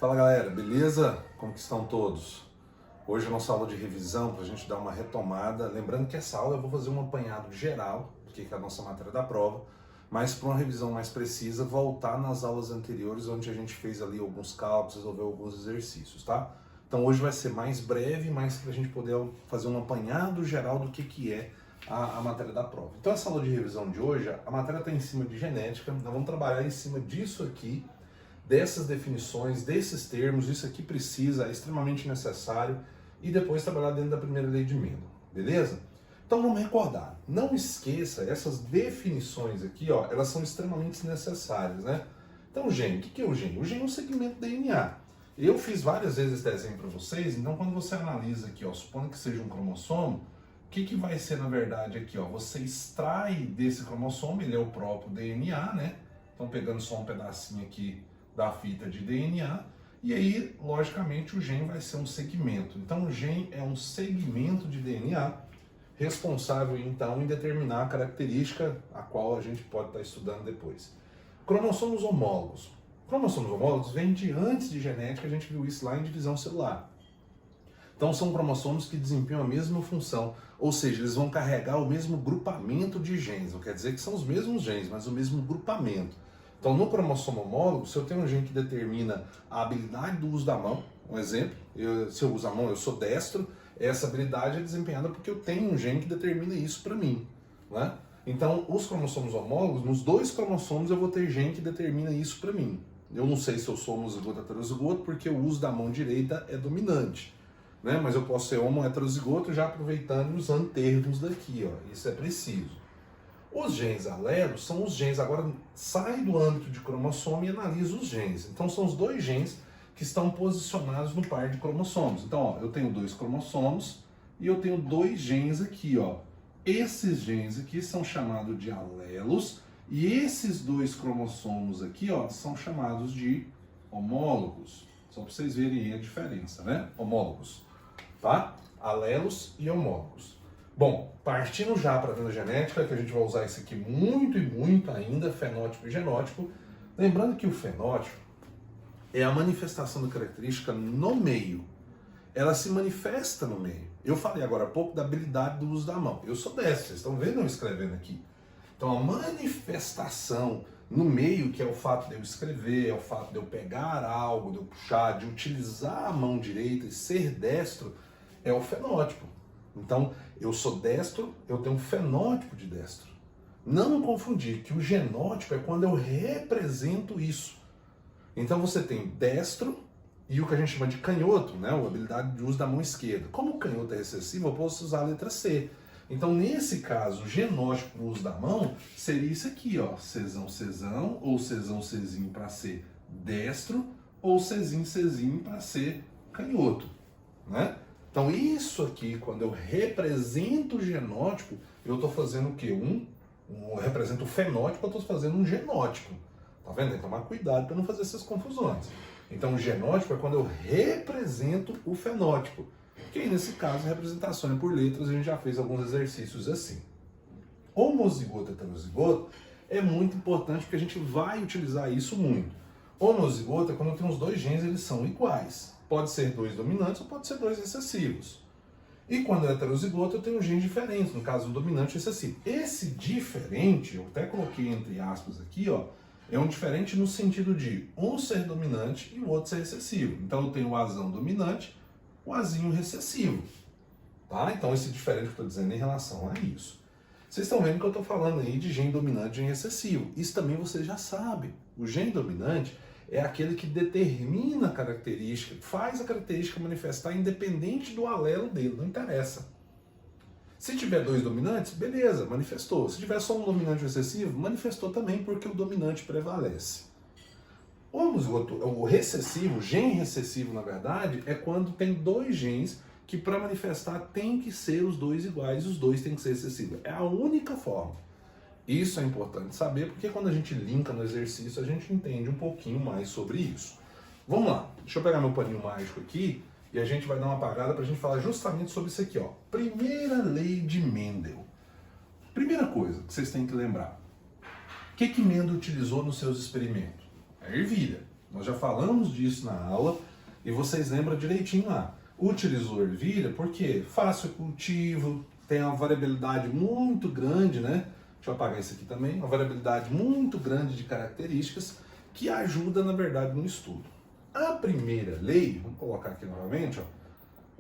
Fala galera, beleza? Como que estão todos? Hoje é a nossa aula de revisão para a gente dar uma retomada. Lembrando que essa aula eu vou fazer um apanhado geral, porque é a nossa matéria da prova, mas para uma revisão mais precisa, voltar nas aulas anteriores, onde a gente fez ali alguns cálculos, resolveu alguns exercícios, tá? Então hoje vai ser mais breve, mas para a gente poder fazer um apanhado geral do que é a matéria da prova. Então essa aula de revisão de hoje, a matéria está em cima de genética, nós vamos trabalhar em cima disso aqui, dessas definições, desses termos, isso aqui precisa, é extremamente necessário, e depois trabalhar dentro da primeira lei de Mendel, beleza? Então vamos recordar, não esqueça, essas definições aqui, ó, elas são extremamente necessárias, né? Então, gene, o que é o gene? O gene é um segmento do DNA. Eu fiz várias vezes esse desenho para vocês, então quando você analisa aqui, ó, supondo que seja um cromossomo, o que vai ser na verdade aqui, ó? Você extrai desse cromossomo, ele é o próprio DNA, né? Então pegando só um pedacinho aqui da fita de DNA, e aí, logicamente, o gene vai ser um segmento. Então, o gene é um segmento de DNA responsável, então, em determinar a característica a qual a gente pode estar estudando depois. Cromossomos homólogos. Cromossomos homólogos vêm de antes de genética, a gente viu isso lá em divisão celular. Então, são cromossomos que desempenham a mesma função, ou seja, eles vão carregar o mesmo grupamento de genes. Não quer dizer que são os mesmos genes, mas o mesmo grupamento. Então, no cromossomo homólogo, se eu tenho um gene que determina a habilidade do uso da mão, um exemplo, se eu uso a mão, eu sou destro, essa habilidade é desempenhada porque eu tenho um gene que determina isso para mim, né? Então, os cromossomos homólogos, nos dois cromossomos eu vou ter gene que determina isso para mim. Eu não sei se eu sou homozigoto ou heterozigoto, porque o uso da mão direita é dominante, né? Mas eu posso ser homo heterozigoto já aproveitando e usando termos daqui, ó. Isso é preciso. Os genes alelos são os genes, agora sai do âmbito de cromossomo e analisa os genes. Então são os dois genes que estão posicionados no par de cromossomos. Então, ó, eu tenho dois cromossomos e eu tenho dois genes aqui, ó. Esses genes aqui são chamados de alelos e esses dois cromossomos aqui, ó, são chamados de homólogos. Só para vocês verem a diferença, né? Homólogos, tá? Alelos e homólogos. Bom, partindo já para a filogenética, que a gente vai usar isso aqui muito e muito ainda, fenótipo e genótipo, lembrando que o fenótipo é a manifestação da característica no meio. Ela se manifesta no meio. Eu falei agora há pouco da habilidade do uso da mão. Eu sou destro, vocês estão vendo eu escrevendo aqui. Então a manifestação no meio, que é o fato de eu escrever, é o fato de eu pegar algo, de eu puxar, de utilizar a mão direita e ser destro, é o fenótipo. Então, eu sou destro, eu tenho um fenótipo de destro. Não confundir que o genótipo é quando eu represento isso. Então você tem destro e o que a gente chama de canhoto, né? A habilidade de uso da mão esquerda. Como o canhoto é recessivo, eu posso usar a letra C. Então, nesse caso, o genótipo do uso da mão seria isso aqui, ó. Czão, Czão, ou Czão, Czinho para ser destro, ou Czinho, Czinho para ser canhoto, né? Então isso aqui, quando eu represento o genótipo, eu estou fazendo o quê? Eu represento o fenótipo, eu estou fazendo um genótipo. Tá vendo? Tem que tomar cuidado para não fazer essas confusões. Então o genótipo é quando eu represento o fenótipo. Que aí, nesse caso, a representação é por letras, a gente já fez alguns exercícios assim. Homozigoto e heterozigoto é muito importante porque a gente vai utilizar isso muito. Homozigoto é quando eu tenho os dois genes, eles são iguais. Pode ser dois dominantes ou pode ser dois recessivos. E quando é heterozigoto, eu tenho genes diferentes, no caso, um dominante e recessivo. Esse diferente, eu até coloquei entre aspas aqui, ó, é um diferente no sentido de um ser dominante e o outro ser recessivo. Então eu tenho o Azão dominante, o Azinho recessivo. Tá? Então esse diferente que eu estou dizendo em relação a isso. Vocês estão vendo que eu estou falando aí de gene dominante e gene recessivo. Isso também vocês já sabem. O gene dominante é aquele que determina a característica, faz a característica manifestar independente do alelo dele, não interessa. Se tiver dois dominantes, beleza, manifestou. Se tiver só um dominante recessivo, manifestou também porque o dominante prevalece. O recessivo, o gene recessivo, na verdade, é quando tem dois genes que para manifestar tem que ser os dois iguais, os dois têm que ser recessivos. É a única forma. Isso é importante saber, porque quando a gente linka no exercício, a gente entende um pouquinho mais sobre isso. Vamos lá, deixa eu pegar meu paninho mágico aqui e a gente vai dar uma apagada para a gente falar justamente sobre isso aqui, ó. Primeira lei de Mendel. Primeira coisa que vocês têm que lembrar. O que Mendel utilizou nos seus experimentos? A ervilha. Nós já falamos disso na aula e vocês lembram direitinho lá. Utilizou ervilha porque fácil cultivo, tem uma variabilidade muito grande, né? Deixa eu apagar isso aqui também. Uma variabilidade muito grande de características que ajuda, na verdade, no estudo. A primeira lei, vamos colocar aqui novamente, ó.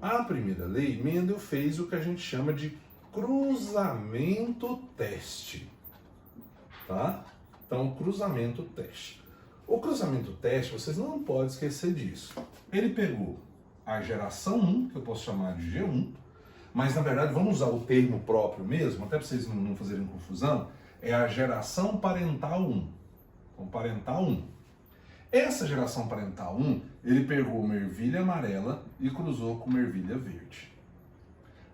A primeira lei, Mendel fez o que a gente chama de cruzamento-teste, tá? Então, cruzamento-teste. O cruzamento-teste, vocês não podem esquecer disso. Ele pegou a geração 1, que eu posso chamar de G1, mas, na verdade, vamos usar o termo próprio mesmo, até para vocês não fazerem confusão, é a geração parental 1. Então, parental 1. Essa geração parental 1, ele pegou uma ervilha amarela e cruzou com uma ervilha verde.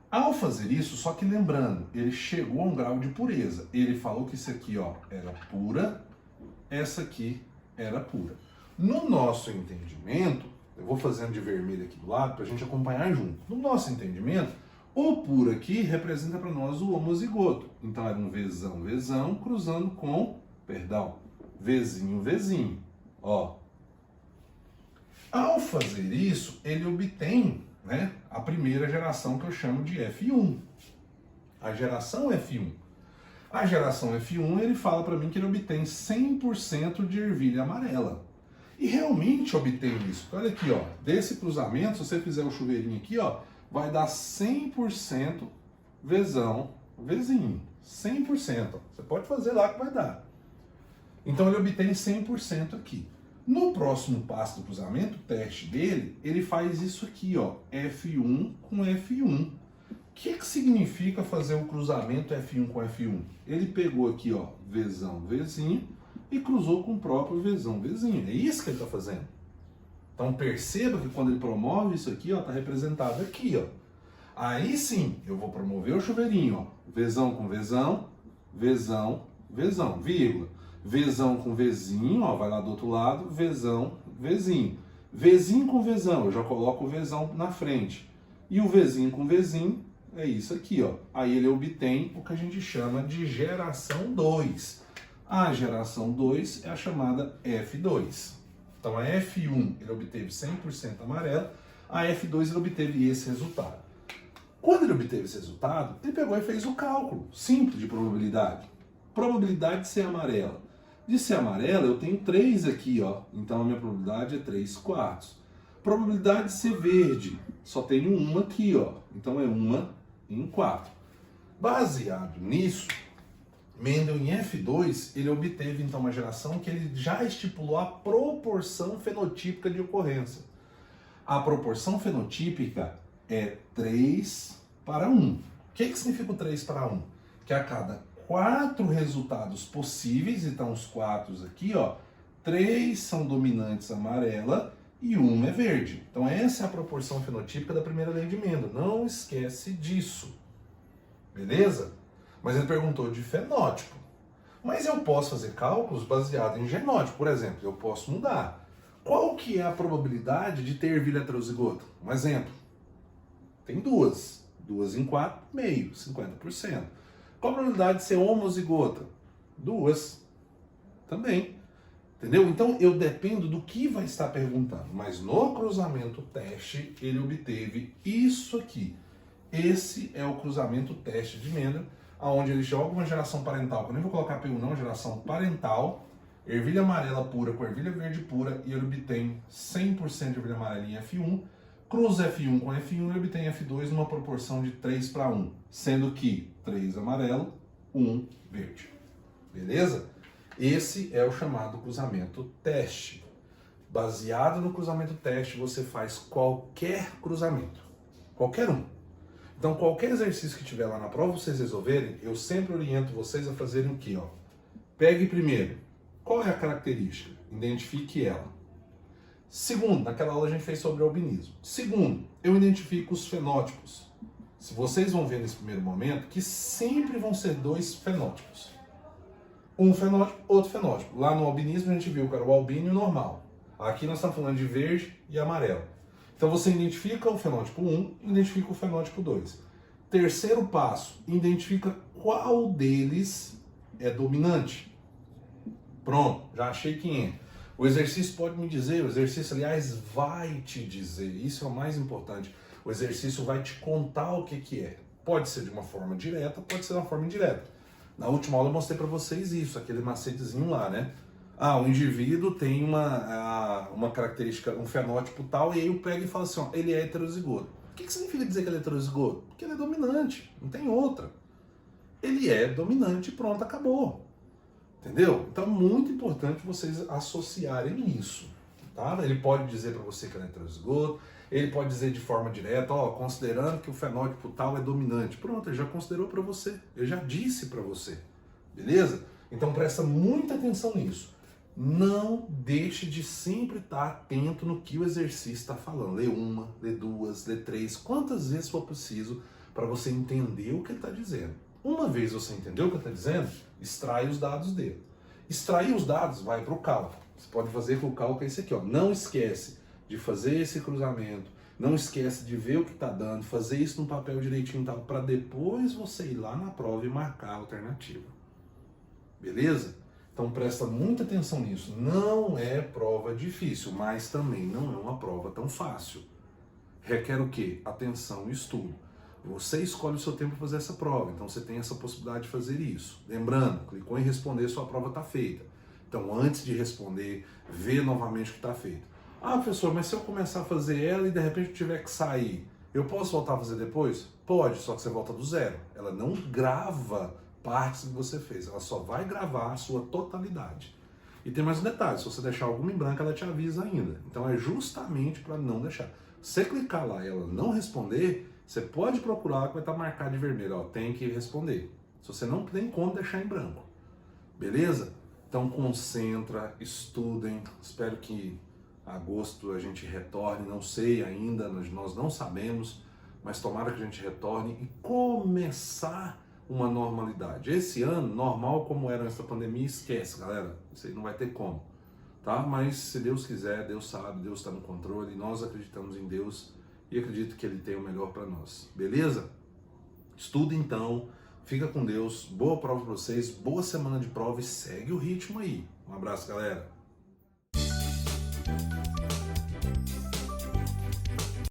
Ao fazer isso, só que lembrando, ele chegou a um grau de pureza. Ele falou que isso aqui, ó, era pura, essa aqui era pura. No nosso entendimento, eu vou fazendo de vermelho aqui do lado para a gente acompanhar junto. No nosso entendimento, o puro aqui representa para nós o homozigoto. Então era um Vzão, Vzão, cruzando com, Vzinho, Vzinho. Ó. Ao fazer isso, ele obtém, né, a primeira geração que eu chamo de F1. A geração F1. A geração F1, ele fala para mim que ele obtém 100% de ervilha amarela. E realmente obtém isso. Olha aqui, ó, desse cruzamento, se você fizer o chuveirinho aqui, ó, vai dar 100% Vzão, Vzinho. 100%. Ó. Você pode fazer lá que vai dar. Então ele obtém 100% aqui. No próximo passo do cruzamento, o teste dele, ele faz isso aqui, ó, F1 com F1. O que significa fazer o cruzamento F1 com F1? Ele pegou aqui, ó, Vzão, Vzinho e cruzou com o próprio Vzão, Vzinho. É isso que ele está fazendo. Então perceba que quando ele promove isso aqui, ó, está representado aqui, ó. Aí sim, eu vou promover o chuveirinho, ó, Vzão com Vzão, Vzão, Vzão, vírgula. Vzão com Vzinho, ó, vai lá do outro lado, Vzão, Vzinho. Vzinho com Vzão, eu já coloco o Vzão na frente. E o Vzinho com Vzinho é isso aqui, ó. Aí ele obtém o que a gente chama de geração 2. A geração 2 é a chamada F2. Então a F1 ele obteve 100% amarelo, a F2 ele obteve esse resultado. Quando ele obteve esse resultado, ele pegou e fez o cálculo simples de probabilidade. Probabilidade de ser amarela. De ser amarela, eu tenho 3 aqui, ó. Então a minha probabilidade é 3/4. Probabilidade de ser verde, só tenho uma aqui, ó. Então é 1 em 4. Baseado nisso, Mendel em F2, ele obteve então uma geração que ele já estipulou a proporção fenotípica de ocorrência. A proporção fenotípica é 3/1. O que significa o 3/1? Que a cada 4 resultados possíveis, então os 4 aqui, ó, 3 são dominantes amarela e 1 é verde. Então essa é a proporção fenotípica da primeira lei de Mendel. Não esquece disso. Beleza? Mas ele perguntou de fenótipo. Mas eu posso fazer cálculos baseados em genótipo. Por exemplo, eu posso mudar. Qual que é a probabilidade de ter ervilha heterozigoto? Um exemplo. Tem 2. 2 em 4, meio, 50%. Qual a probabilidade de ser homozigota? 2. Também. Entendeu? Então eu dependo do que vai estar perguntando. Mas no cruzamento teste, ele obteve isso aqui. Esse é o cruzamento teste de Mendel, onde ele joga uma geração parental, que eu nem vou colocar P1 não, geração parental, ervilha amarela pura com ervilha verde pura, e ele obtém 100% de ervilha amarela em F1, cruza F1 com F1 e obtém F2 numa proporção de 3/1, sendo que 3 amarelo, 1 verde. Beleza? Esse é o chamado cruzamento teste. Baseado no cruzamento teste, você faz qualquer cruzamento. Qualquer um. Então, qualquer exercício que tiver lá na prova, vocês resolverem, eu sempre oriento vocês a fazerem o quê? Ó? Pegue primeiro, qual é a característica? Identifique ela. Segundo, naquela aula a gente fez sobre albinismo. Segundo, eu identifico os fenótipos. Se vocês vão ver nesse primeiro momento, que sempre vão ser 2 fenótipos. Um fenótipo, outro fenótipo. Lá no albinismo a gente viu que era o albino e o normal. Aqui nós estamos falando de verde e amarelo. Então você identifica o fenótipo 1, identifica o fenótipo 2. Terceiro passo, identifica qual deles é dominante. Pronto, já achei quem é. O exercício pode me dizer, o exercício, aliás, vai te dizer, isso é o mais importante. O exercício vai te contar o que que é. Pode ser de uma forma direta, pode ser de uma forma indireta. Na última aula eu mostrei para vocês isso, aquele macetezinho lá, né? O indivíduo tem uma característica, um fenótipo tal, e aí eu pego e falo assim, ó, ele é heterozigoto. O que significa dizer que ele é heterozigoto? Porque ele é dominante, não tem outra. Ele é dominante e pronto, acabou. Entendeu? Então é muito importante vocês associarem isso. Tá? Ele pode dizer para você que ele é heterozigoto, ele pode dizer de forma direta, ó, considerando que o fenótipo tal é dominante. Pronto, ele já considerou para você, ele já disse para você. Beleza? Então presta muita atenção nisso. Não deixe de sempre estar atento no que o exercício está falando. Lê uma, lê duas, lê três, quantas vezes for preciso para você entender o que ele está dizendo. Uma vez você entendeu o que ele está dizendo, extrai os dados dele. Extrair os dados, vai para o cálculo. Você pode fazer com o cálculo esse aqui, ó. Não esquece de fazer esse cruzamento, não esquece de ver o que está dando, fazer isso no papel direitinho, tal, para depois você ir lá na prova e marcar a alternativa. Beleza? Então presta muita atenção nisso. Não é prova difícil, mas também não é uma prova tão fácil. Requer o quê? Atenção e estudo. Você escolhe o seu tempo para fazer essa prova, então você tem essa possibilidade de fazer isso. Lembrando, clicou em responder, sua prova está feita. Então antes de responder, vê novamente o que está feito. Professor, mas se eu começar a fazer ela e de repente eu tiver que sair, eu posso voltar a fazer depois? Pode, só que você volta do zero. Ela não grava partes que você fez, ela só vai gravar a sua totalidade. E tem mais um detalhe, se você deixar alguma em branco, ela te avisa ainda. Então é justamente para não deixar. Se você clicar lá e ela não responder, você pode procurar que vai estar marcado de vermelho, ó, tem que responder. Se você não tem como deixar em branco. Beleza? Então concentra, estudem, espero que agosto a gente retorne, não sei ainda, nós não sabemos, mas tomara que a gente retorne e começar uma normalidade. Esse ano, normal como era antes da pandemia, esquece, galera, isso aí não vai ter como, tá? Mas se Deus quiser, Deus sabe, Deus está no controle, nós acreditamos em Deus e acredito que Ele tem o melhor para nós, beleza? Estuda então, fica com Deus, boa prova para vocês, boa semana de prova e segue o ritmo aí. Um abraço, galera.